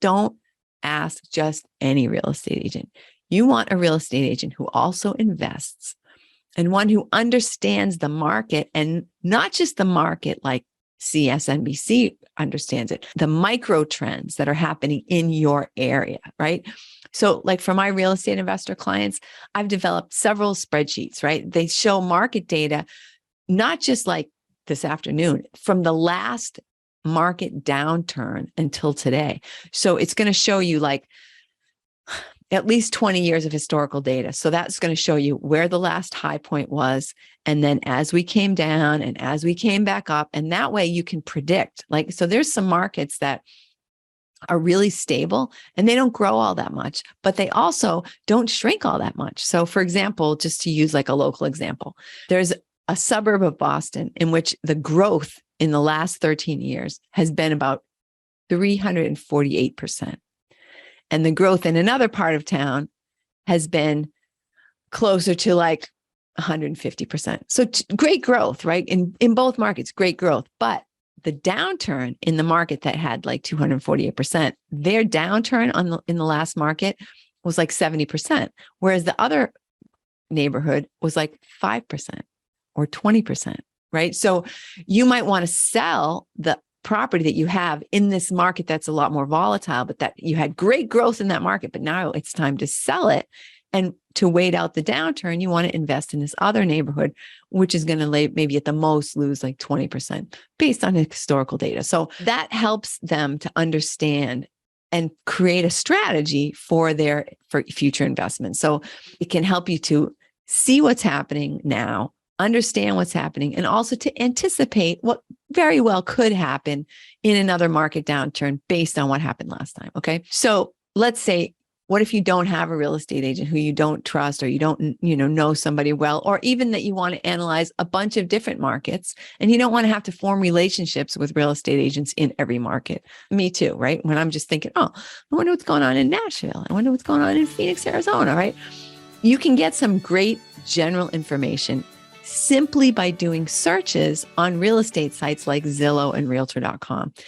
don't ask just any real estate agent. You want a real estate agent who also invests and one who understands the market, and not just the market like CSNBC understands it, the micro trends that are happening in your area, right? So like for my real estate investor clients, I've developed several spreadsheets, right? They show market data, not just like this afternoon, from the last market downturn until today. So it's going to show you like at least 20 years of historical data. So that's going to show you where the last high point was. And then as we came down and as we came back up, and that way you can predict, like, so there's some markets that are really stable and they don't grow all that much, but they also don't shrink all that much. So for example, just to use like a local example, there's a suburb of Boston in which the growth in the last 13 years has been about 348%. And the growth in another part of town has been closer to like 150%. So great growth, right? In both markets, great growth. But the downturn in the market that had like 248%, their downturn in the last market was like 70%, whereas the other neighborhood was like 5% or 20%, right? So you might want to sell the property that you have in this market that's a lot more volatile, but that you had great growth in that market, but now it's time to sell it. And to wait out the downturn, you want to invest in this other neighborhood, which is going to maybe at the most lose like 20% based on historical data. So that helps them to understand and create a strategy for future investments. So it can help you to see what's happening now, understand what's happening, and also to anticipate what very well could happen in another market downturn based on what happened last time. Okay. So let's say, what if you don't have a real estate agent who you don't trust, or you don't, know somebody well, or even that you want to analyze a bunch of different markets and you don't want to have to form relationships with real estate agents in every market. Me too, right? When I'm just thinking, oh, I wonder what's going on in Nashville. I wonder what's going on in Phoenix, Arizona, right? You can get some great general information simply by doing searches on real estate sites like Zillow and Realtor.com.